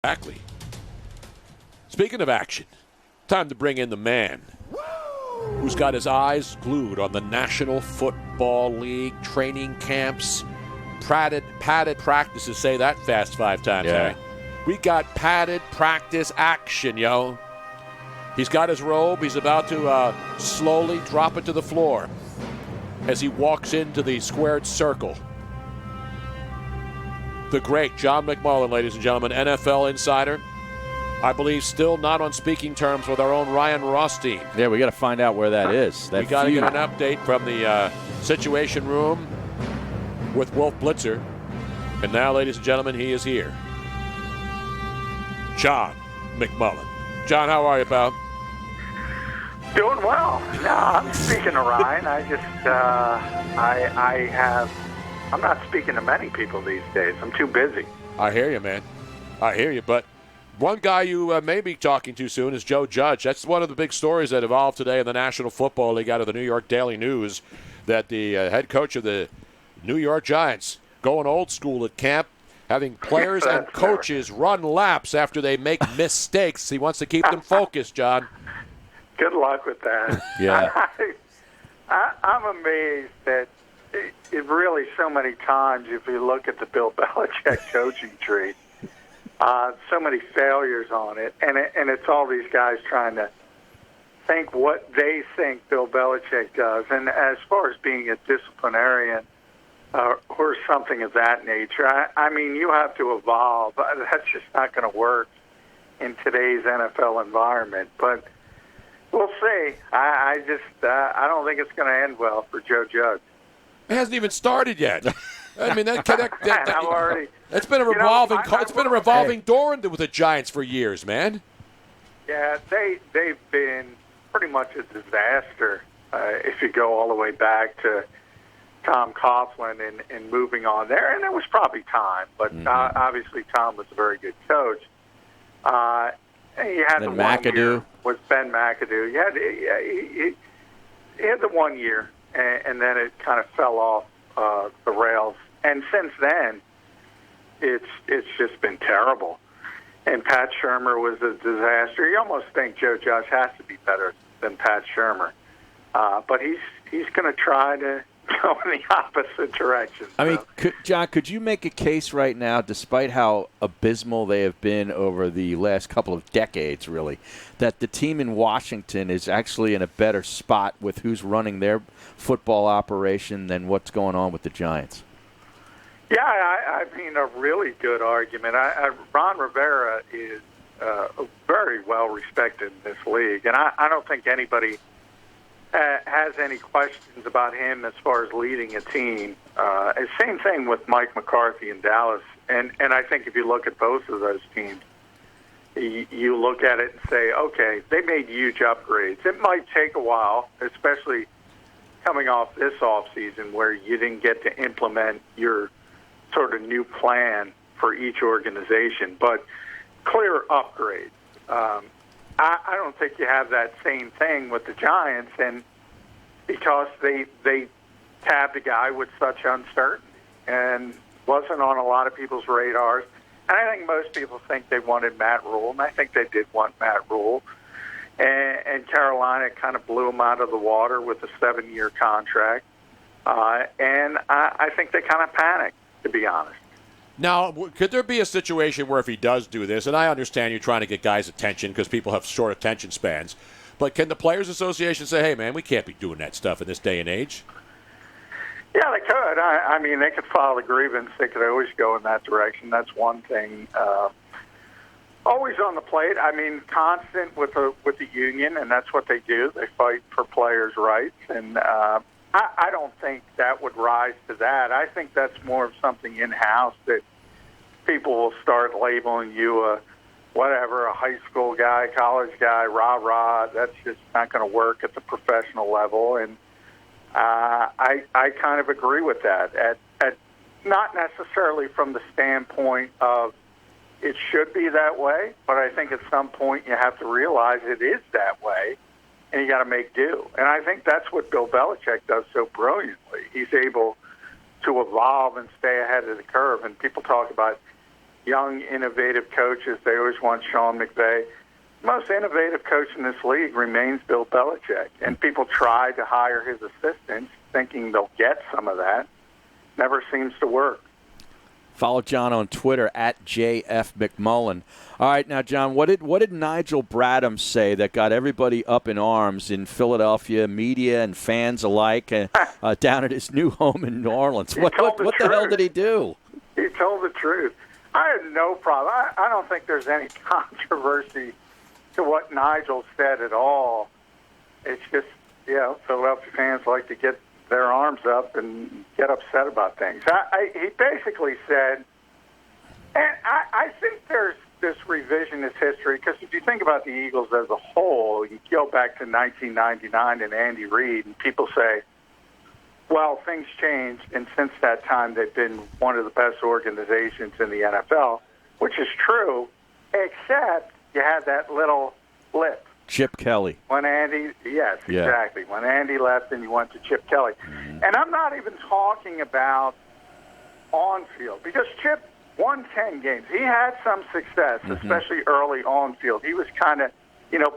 Exactly. Speaking of action, time to bring in the man who's got his eyes glued on the National Football League training camps, padded practices. Say that fast 5 times. Yeah. Harry. We got padded practice action, yo. He's got his robe. He's about to slowly drop it to the floor as he walks into the squared circle. The great John McMullen, ladies and gentlemen, NFL insider. I believe still not on speaking terms with our own Ryan Rothstein. Yeah, we got to find out where that is. We got to get an update from the Situation Room with Wolf Blitzer. And now, ladies and gentlemen, he is here. John McMullen. John, how are you, pal? Doing well. No, I'm speaking to Ryan. I'm not speaking to many people these days. I'm too busy. I hear you, man. I hear you. But one guy you may be talking to soon is Joe Judge. That's one of the big stories that evolved today in the National Football League out of the New York Daily News, that the head coach of the New York Giants going old school at camp, having players and coaches run laps after they make mistakes. He wants to keep them focused, John. Good luck with that. Yeah. I'm amazed that it really so many times, if you look at the Bill Belichick coaching tree, so many failures on it, and it's all these guys trying to think what they think Bill Belichick does. And as far as being a disciplinarian or something of that nature, I mean, you have to evolve. That's just not going to work in today's NFL environment. But we'll see. I don't think it's going to end well for Joe Judge. It hasn't even started yet. I mean, it's been a revolving door with the Giants for years, man. Yeah, they've been pretty much a disaster if you go all the way back to Tom Coughlin and moving on there. And it was probably time, but obviously Tom was a very good coach. He had the McAdoo. 1 year with Ben McAdoo. He had the 1 year. And then it kind of fell off the rails. And since then, it's just been terrible. And Pat Shurmur was a disaster. You almost think Joe Judge has to be better than Pat Shurmur. But he's going to try to go in the opposite direction. I mean, John, could you make a case right now, despite how abysmal they have been over the last couple of decades, really, that the team in Washington is actually in a better spot with who's running their football operation than what's going on with the Giants? Yeah, I mean, a really good argument. Ron Rivera is very well respected in this league, and I don't think anybody has any questions about him as far as leading a team. Same thing with Mike McCarthy in Dallas, and I think if you look at both of those teams, you look at it and say, okay, they made huge upgrades. It might take a while, especially coming off this offseason where you didn't get to implement your sort of new plan for each organization, but clear upgrades. I don't think you have that same thing with the Giants, and because they tabbed a guy with such uncertainty and wasn't on a lot of people's radars. And I think most people think they wanted Matt Rule, and I think they did want Matt Rule. And Carolina kind of blew him out of the water with a 7-year contract. And I think they kind of panicked, to be honest. Now, could there be a situation where if he does do this, and I understand you're trying to get guys' attention because people have short attention spans, but can the Players Association say, hey, man, we can't be doing that stuff in this day and age? Yeah, they could. I mean, they could file a grievance. They could always go in that direction. That's one thing. Always on the plate. I mean, constant with the union, and that's what they do. They fight for players' rights, and I don't think that would rise to that. I think that's more of something in-house that people will start labeling you a high school guy, college guy, rah-rah. That's just not going to work at the professional level, and I kind of agree with that. At not necessarily from the standpoint of it should be that way, but I think at some point you have to realize it is that way, and you got to make do. And I think that's what Bill Belichick does so brilliantly. He's able to evolve and stay ahead of the curve. And people talk about young, innovative coaches. They always want Sean McVay. The most innovative coach in this league remains Bill Belichick, and people try to hire his assistants thinking they'll get some of that. Never seems to work. Follow John on Twitter at JF McMullen. All right, now, John, what did Nigel Bradham say that got everybody up in arms in Philadelphia, media and fans alike, down at his new home in New Orleans? What the hell did he do? He told the truth. I have no problem. I don't think there's any controversy to what Nigel said at all. It's just, Philadelphia fans like to get their arms up and get upset about things. He basically said, and I think there's this revisionist history, because if you think about the Eagles as a whole, you go back to 1999 and Andy Reid, and people say, well, things changed, and since that time they've been one of the best organizations in the NFL, which is true, except you had that little blip. Chip Kelly. When Andy, yes, Yeah. exactly. When Andy left and you went to Chip Kelly. Mm-hmm. And I'm not even talking about on-field, because Chip won 10 games. He had some success, especially early on-field. He was kind of,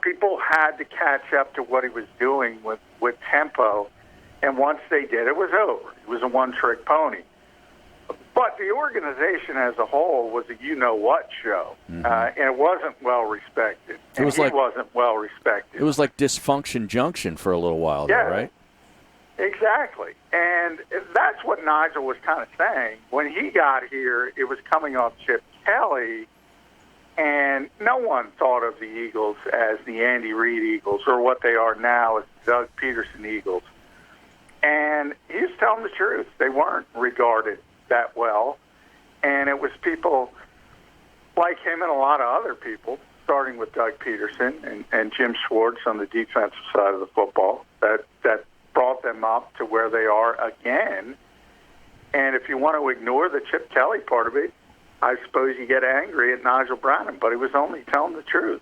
people had to catch up to what he was doing with tempo. And once they did, it was over. It was a one-trick pony. But the organization as a whole was a you-know-what show, and it wasn't well-respected. He wasn't well-respected. It was like Dysfunction Junction for a little while, yeah, though, right? Exactly. And that's what Nigel was kind of saying. When he got here, it was coming off Chip Kelly, and no one thought of the Eagles as the Andy Reid Eagles or what they are now as Doug Peterson Eagles. And he was telling the truth. They weren't regarded that well. And it was people like him and a lot of other people, starting with Doug Peterson and Jim Schwartz on the defensive side of the football, that brought them up to where they are again. And if you want to ignore the Chip Kelly part of it, I suppose you get angry at Nigel Bradham, but he was only telling the truth.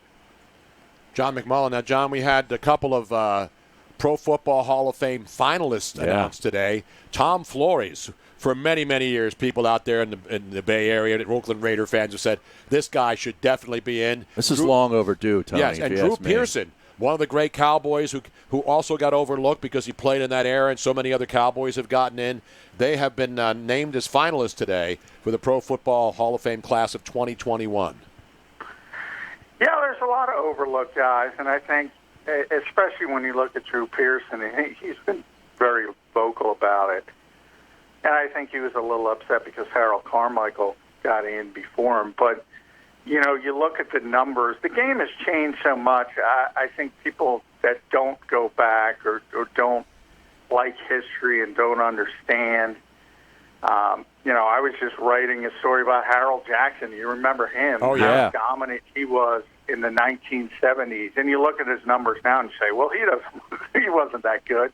John McMullen. Now, John, we had a couple of Pro Football Hall of Fame finalists announced today. Tom Flores, for many, many years, people out there in the Bay Area, Oakland Raider fans have said, this guy should definitely be in. This is long overdue, Tony. Yes, and Drew Pearson, one of the great Cowboys who also got overlooked because he played in that era, and so many other Cowboys have gotten in. They have been named as finalists today for the Pro Football Hall of Fame class of 2021. Yeah, there's a lot of overlooked guys, and I think, especially when you look at Drew Pearson, he's been very vocal about it. And I think he was a little upset because Harold Carmichael got in before him. But, you look at the numbers. The game has changed so much. I think people that don't go back or don't like history and don't understand. I was just writing a story about Harold Jackson. You remember him? Oh, yeah. How dominant he was in the 1970s. And you look at his numbers now and say, well, he wasn't that good.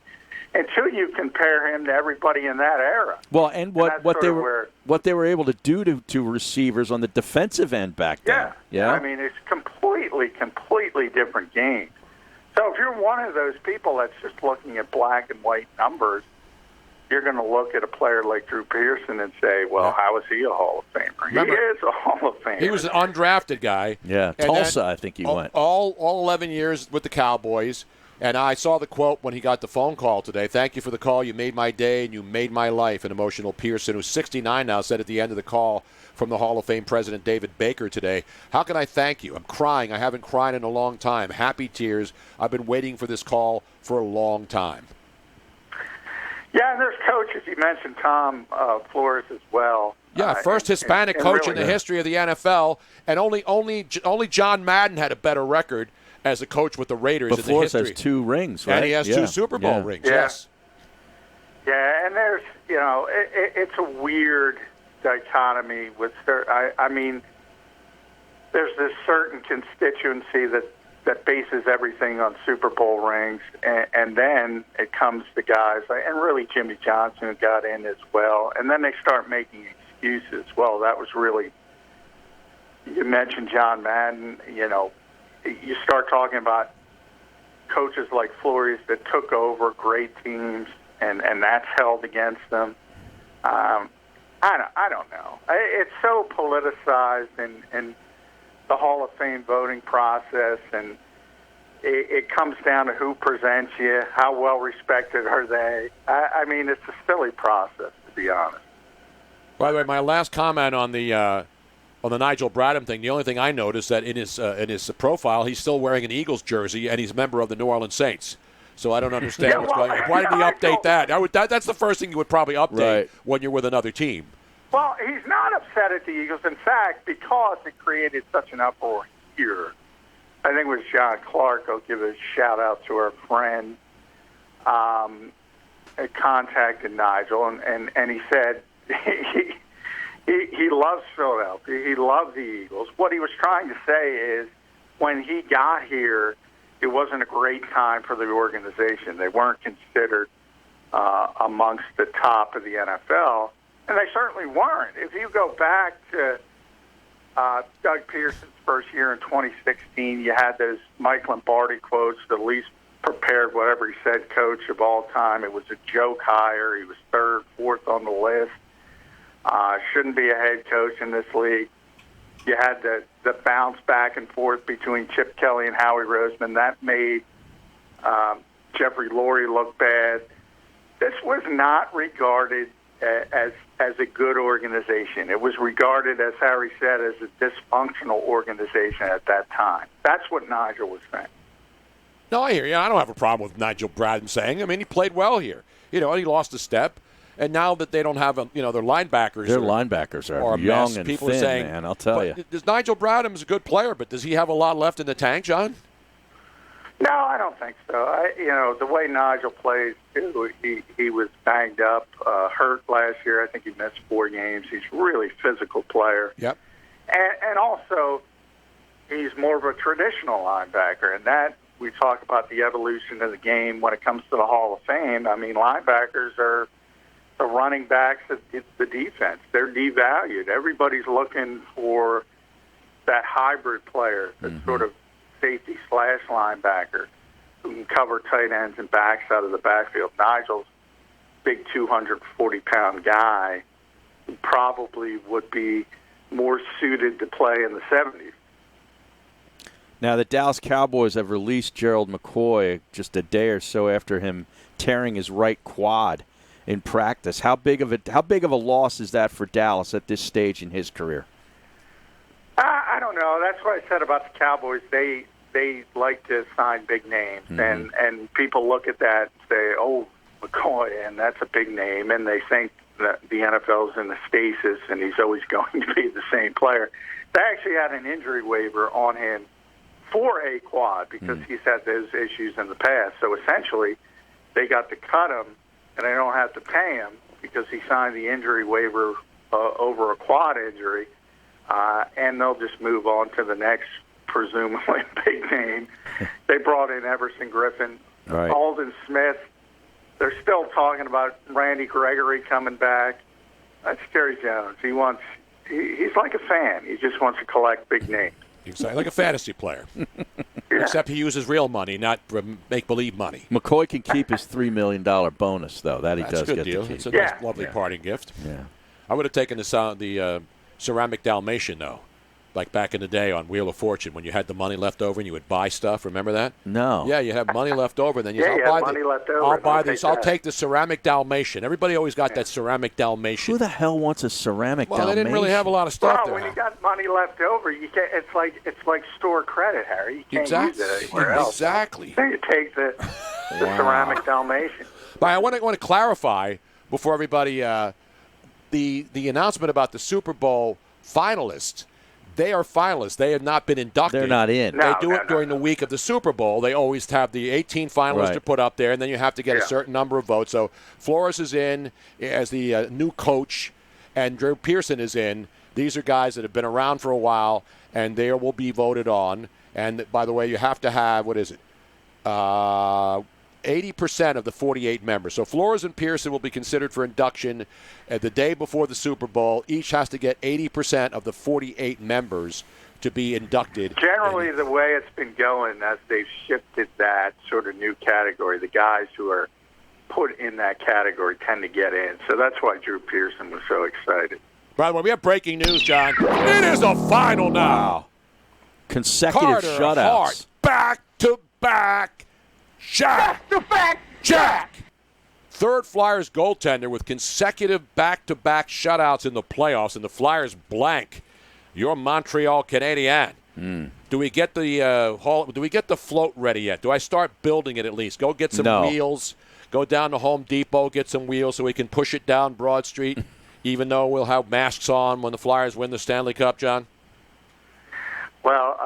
Until you compare him to everybody in that era. Well, and what they were able to do to receivers on the defensive end back then. Yeah. I mean, it's completely different game. So if you're one of those people that's just looking at black and white numbers, you're going to look at a player like Drew Pearson and say, well, how is he a Hall of Famer? Remember, he is a Hall of Famer. He was an undrafted guy. Yeah, Tulsa, I think he went. All 11 years with the Cowboys. And I saw the quote when he got the phone call today. Thank you for the call. You made my day and you made my life. An emotional Pearson, who's 69 now, said at the end of the call from the Hall of Fame president David Baker today, how can I thank you? I'm crying. I haven't cried in a long time. Happy tears. I've been waiting for this call for a long time. Yeah, and there's coaches. You mentioned Tom Flores as well. Yeah, first Hispanic coach in the history of the NFL, and only John Madden had a better record as a coach with the Raiders but in Flores the history. has 2 rings, right? And he has 2 Super Bowl rings, yes. Yeah, and there's, it's a weird dichotomy with, I mean, there's this certain constituency that bases everything on Super Bowl rings, and then it comes to guys, and really Jimmy Johnson got in as well, and then they start making excuses. Well, that was really, you mentioned John Madden, you start talking about coaches like Flores that took over great teams, and that's held against them. I don't know. It's so politicized in the Hall of Fame voting process, and it comes down to who presents you, how well respected are they. I mean, it's a silly process, to be honest. By the way, my last comment on the Nigel Bradham thing, the only thing I noticed that in his profile, he's still wearing an Eagles jersey, and he's a member of the New Orleans Saints. So I don't understand what's going on. Why did he update that? That's the first thing you would probably update when you're with another team. Well, he's not upset at the Eagles. In fact, because it created such an uproar here, I think it was John Clark. I'll give a shout-out to our friend. Contacted Nigel, and he said he loves Philadelphia. He loves the Eagles. What he was trying to say is when he got here, it wasn't a great time for the organization. They weren't considered amongst the top of the NFL, and they certainly weren't. If you go back to Doug Pearson's first year in 2016, you had those Mike Lombardi quotes, the least prepared, whatever he said, coach of all time. It was a joke hire. He was third, fourth on the list. Shouldn't be a head coach in this league. You had the bounce back and forth between Chip Kelly and Howie Roseman. That made Jeffrey Lurie look bad. This was not regarded as a good organization. It was regarded, as Harry said, as a dysfunctional organization at that time. That's what Nigel was saying. No, I hear you. I don't have a problem with Nigel Bradham saying. I mean, he played well here. And he lost a step. And now that they don't have, their linebackers. Their linebackers are young and people thin, are saying, man, I'll tell you. Does Nigel Bradham's a good player, but does he have a lot left in the tank, John? No, I don't think so. The way Nigel plays, too, he was banged up, hurt last year. I think he missed 4 games. He's a really physical player. Yep. And also, he's more of a traditional linebacker, and that we talk about the evolution of the game when it comes to the Hall of Fame. I mean, linebackers are the running backs of the defense. They're devalued. Everybody's looking for that hybrid player, that sort of safety / linebacker who can cover tight ends and backs out of the backfield. Nigel's big 240-pound guy who probably would be more suited to play in the 70s. Now, the Dallas Cowboys have released Gerald McCoy just a day or so after him tearing his right quad in practice. How big of a loss is that for Dallas at this stage in his career? I don't know. That's what I said about the Cowboys. They like to sign big names, and people look at that and say, "Oh, McCoy," and that's a big name, and they think that the NFL's in the stasis, and he's always going to be the same player. They actually had an injury waiver on him for a quad because he's had those issues in the past. So essentially, they got to cut him, and they don't have to pay him because he signed the injury waiver over a quad injury, and they'll just move on to the next presumably big name. They brought in Everson Griffin, Aldon Smith. They're still talking about Randy Gregory coming back. That's Jerry Jones. He's like a fan. He just wants to collect big names. Exactly, like a fantasy player. Except he uses real money, not make-believe money. McCoy can keep his $3 million bonus, though. That he That's does a good get deal. to keep. It's a nice, lovely parting gift. Yeah. I would have taken the ceramic Dalmatian, though, like back in the day on Wheel of Fortune when you had the money left over and you would buy stuff. Remember that? No. Yeah, you have money left over. Then you I'll take the ceramic Dalmatian. Everybody always got that ceramic Dalmatian. Who the hell wants a ceramic Dalmatian? Well, they didn't really have a lot of stuff there. When you got money left over, you can't. It's like store credit, Harry. You can't use it anywhere else. Exactly. Then you take the ceramic Dalmatian. But I want to clarify before everybody the announcement about the Super Bowl finalists. They are finalists. They have not been inducted. They're not in. They do it during the week of the Super Bowl. They always have the 18 finalists to put up there, and then you have to get a certain number of votes. So Flores is in as the new coach, and Drew Pearson is in. These are guys that have been around for a while, and they will be voted on. And, by the way, you have to have, 80% of the 48 members. So Flores and Pearson will be considered for induction the day before the Super Bowl. Each has to get 80% of the 48 members to be inducted. Generally, the way it's been going as they've shifted that sort of new category, the guys who are put in that category tend to get in. So that's why Drew Pearson was so excited. By the way, we have breaking news, John. It is the final now. Wow. Consecutive Carter shutouts. Hart, back-to-back Jack. Back-to-back Jack. Third Flyers goaltender with consecutive back-to-back shutouts in the playoffs, and the Flyers blank your Montreal Canadiens. Do we get the float ready yet? Do I start building it at least? Go get some wheels. Go down to Home Depot, get some wheels so we can push it down Broad Street, even though we'll have masks on when the Flyers win the Stanley Cup, John? Well,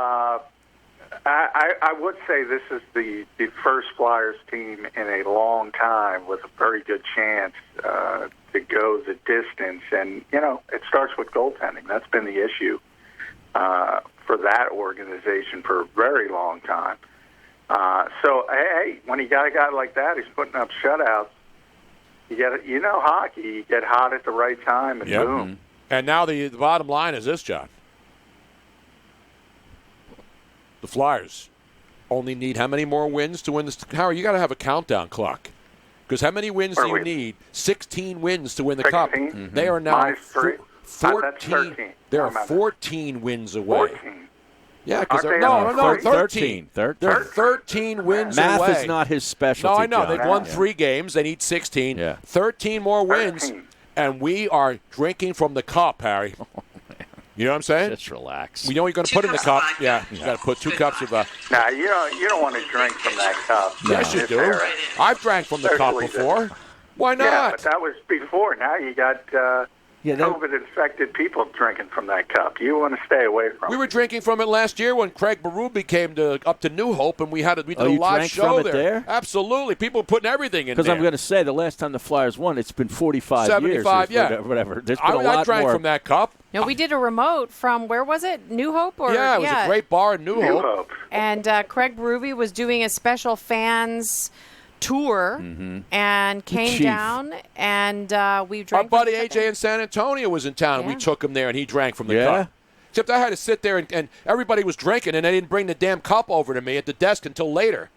I would say this is the first Flyers team in a long time with a very good chance to go the distance. And, it starts with goaltending. That's been the issue for that organization for a very long time. So, hey, when you got a guy like that who's putting up shutouts, hockey, you get hot at the right time, and boom. And now the bottom line is this, John. The Flyers only need how many more wins to win this? Howard, you got to have a countdown clock. Because how many wins do you need? 16 wins to win the 16? Cup. Mm-hmm. They are now 14. That's 13. They are 14 wins away. 14. Yeah, because Aren't no, they 13. 13. They're 13 wins Math away. is not his specialty. No, I know. John. They've won 3 games. They need 16. Yeah. 13 more wins. 13. And we are drinking from the cup, Harry. You know what I'm saying? Just relax. We know you're going to put in the cup. Yeah, you got to put 2 cups of. Nah, you don't want to drink from that cup. Yes, you do. I've drank from the cup before. Why not? Yeah, but that was before. Now you got COVID-infected people drinking from that cup. You want to stay away from it. We were drinking from it last year when Craig Berube came up to New Hope, and we did a you live drank show from it there? Absolutely. People were putting everything in there. Because I'm going to say, the last time the Flyers won, it's been 45 75 years. yeah. Whatever. There's been a lot I drank more. from that cup. No, we did a remote from, where was it? New Hope? It was a great bar in New Hope. And Craig Berube was doing a special fans tour and came down, and we drank. Our buddy AJ in San Antonio was in town, and we took him there, and he drank from the cup. Except I had to sit there, and everybody was drinking, and they didn't bring the damn cup over to me at the desk until later.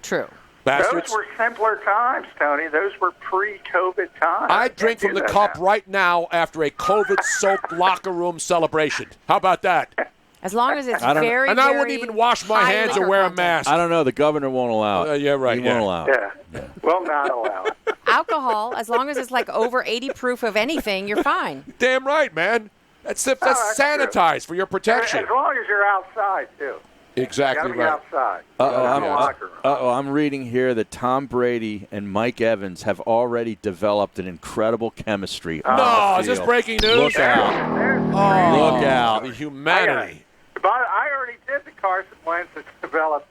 True. Bastards. Those were simpler times, Tony. Those were pre-COVID times. I drink from the cup right now after a COVID-soaked locker room celebration. How about that? As long as it's very, and I wouldn't even wash my hands or wear a mask. I don't know. The governor won't allow it. Yeah, right. He won't allow it. Yeah. Will not allow it. Alcohol, as long as it's like over 80 proof of anything, you're fine. Damn right, man. That's sanitized for your protection. As long as you're outside, too. Exactly right. Outside. I'm reading here that Tom Brady and Mike Evans have already developed an incredible chemistry. No, is this breaking news? Look out. Look out. The humanity. But I already did the Carson Wentz that's developed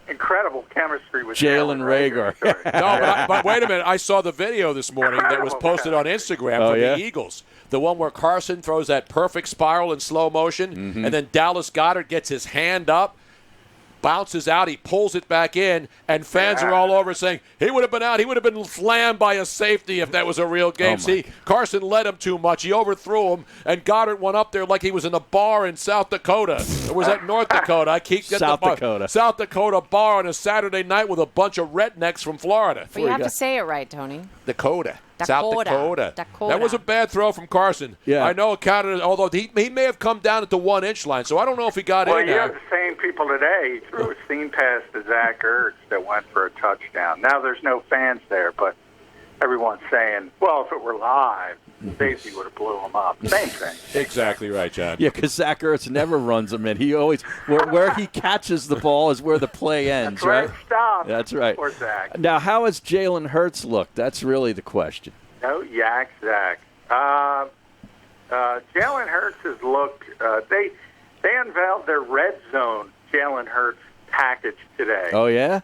incredible chemistry with Jalen Reagor. No, but wait a minute. I saw the video this morning that was posted on Instagram from the Eagles. The one where Carson throws that perfect spiral in slow motion, and then Dallas Goedert gets his hand up, bounces out, he pulls it back in, and fans are all over saying, he would have been out. He would have been slammed by a safety if that was a real game. See, Carson led him too much. He overthrew him, and Goddard went up there like he was in a bar in South Dakota. Or was that North Dakota? I keep getting South Dakota bar on a Saturday night with a bunch of rednecks from Florida. But you have to say it right, Tony. Dakota. South Dakota. That was a bad throw from Carson. Yeah. I know it counted, although he may have come down at the 1-inch line, so I don't know if he got in there. Well, you have the same people today. He threw a seam pass to Zach Ertz that went for a touchdown. Now there's no fans there, but everyone's saying, well, if it were live, safety would have blew him up. Same thing. Exactly right, John. Yeah, because Zach Ertz never runs them in. He always where he catches the ball is where the play ends, right? Stop. That's right. Poor Zach. Now, how has Jalen Hurts looked? That's really the question. No yak, Zach. Jalen Hurts has looked. They unveiled their red zone Jalen Hurts package today. Oh yeah.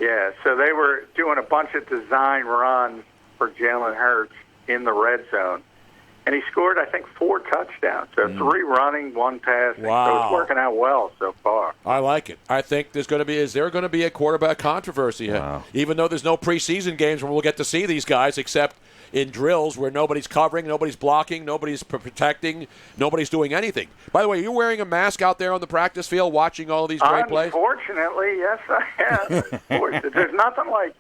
Yeah. So they were doing a bunch of design runs for Jalen Hurts in the red zone, and he scored, I think, 4 touchdowns. So 3 running, 1 passing. Wow. So it's working out well so far. I like it. I think is there going to be a quarterback controversy? Wow. Even though there's no preseason games where we'll get to see these guys, except in drills where nobody's covering, nobody's blocking, nobody's protecting, nobody's doing anything. By the way, are you wearing a mask out there on the practice field watching all of these great plays? Unfortunately, yes, I am. There's nothing like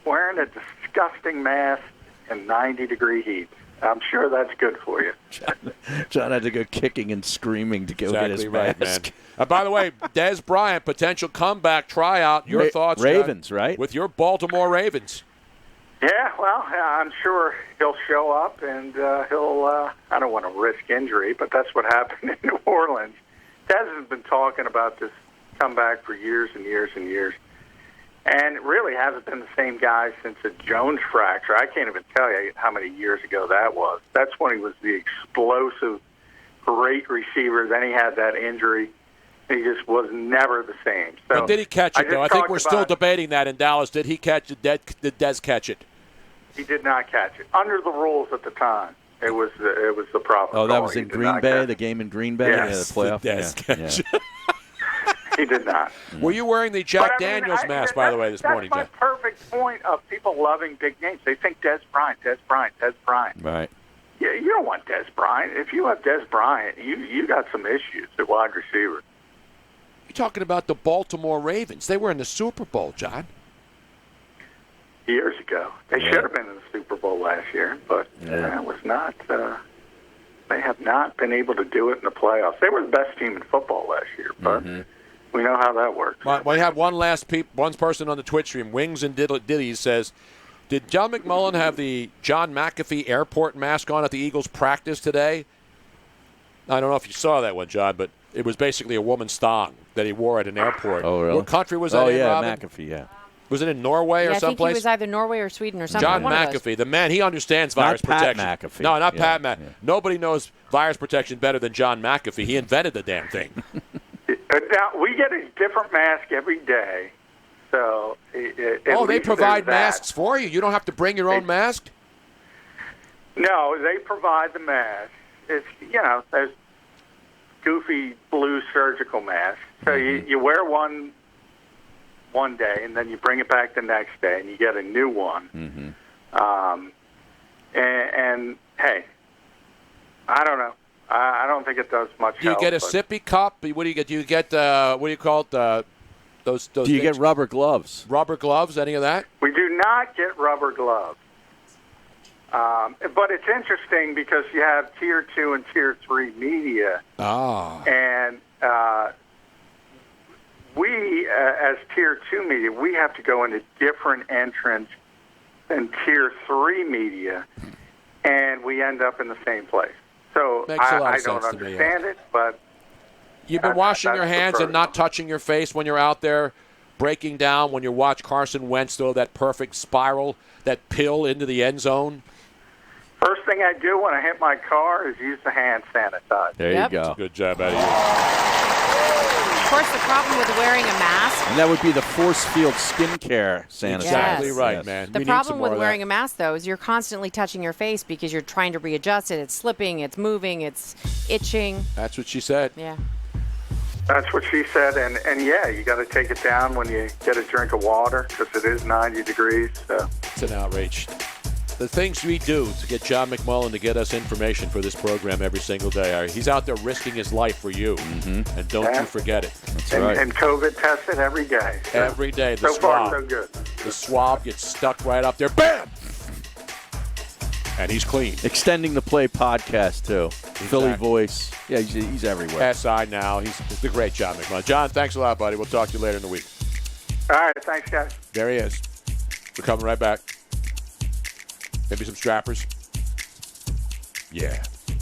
wearing a disgusting masks in 90-degree heat. I'm sure that's good for you. John had to go kicking and screaming to go get his Exactly mask. right, man. By the way, Des Bryant, potential comeback tryout. Your thoughts, Ravens, John, right? with your Baltimore Ravens. Yeah, well, I'm sure he'll show up, and he'll, I don't want to risk injury, but that's what happened in New Orleans. Des has been talking about this comeback for years and years and years, and it really hasn't been the same guy since the Jones fracture. I can't even tell you how many years ago that was. That's when he was the explosive, great receiver. Then he had that injury. He just was never the same. So But did he catch it, though? I think we're still debating that in Dallas. Did he catch it? Did Des catch it? He did not catch it. Under the rules at the time, it was the problem. Oh, that was in Green Bay, the game in Green Bay? Yes. Yeah, the playoff? Des catch. He did not. Were you wearing the Jack Daniels mask, by the way, this morning, John? That's my perfect point of people loving big names. They think Des Bryant, Des Bryant, Des Bryant. Right. Yeah, you don't want Des Bryant. If you have Des Bryant, you got some issues at wide receiver. You're talking about the Baltimore Ravens. They were in the Super Bowl, John. Years ago. They should have been in the Super Bowl last year, but it was not. They have not been able to do it in the playoffs. They were the best team in football last year, but we know how that works. We have one person on the Twitch stream. Wings and Diddy says, did John McMullen have the John McAfee airport mask on at the Eagles practice today? I don't know if you saw that one, John, but it was basically a woman's thong that he wore at an airport. Oh, really? What country was that Oh, in, yeah, Robin? McAfee, yeah. Was it in Norway or I think someplace? he was either Norway or Sweden or something. John one of those. McAfee, the man, he understands virus Not Pat protection. McAfee. No, not Yeah, Pat McAfee. yeah. Nobody knows virus protection better than John McAfee. He invented the damn thing. Now, we get a different mask every day. So they provide masks for you. You don't have to bring your own mask? No, they provide the mask. It's, there's goofy blue surgical masks. So you wear one day, and then you bring it back the next day, and you get a new one. And hey, I don't know. I don't think it does much. Do you get a sippy cup? What do you get? Do you get what do you call it? Those Do you get rubber gloves? Rubber gloves? Any of that? We do not get rubber gloves. But it's interesting because you have Tier 2 and Tier 3 media. And we, as Tier 2 media, we have to go into different entrance than Tier 3 media, and we end up in the same place. So I don't understand it, but you've been washing your hands and not touching your face when you're out there breaking down, when you watch Carson Wentz throw that perfect spiral, that pill into the end zone. First thing I do when I hit my car is use the hand sanitizer. There you go. Good job out of you. Of course, the problem with wearing a mask. And that would be the Force Field skincare sanitizer. Exactly right, Yes. man. The problem with wearing a mask, though, is you're constantly touching your face because you're trying to readjust it. It's slipping, it's moving, it's itching. That's what she said. Yeah. That's what she said, and yeah, you got to take it down when you get a drink of water because it is 90 degrees. So. It's an outrage. The things we do to get John McMullen to get us information for this program every single day. He's out there risking his life for you, and don't you forget it. That's right. And COVID tested every day. So. Every day. The So swab, far, so good. The swab gets stuck right up there. Bam! And he's clean. Extending the Play podcast, too. Philly voice. Yeah, he's everywhere. SI now. He's the great John McMullen. John, thanks a lot, buddy. We'll talk to you later in the week. All right, thanks, guys. There he is. We're coming right back. Maybe some strappers. Yeah.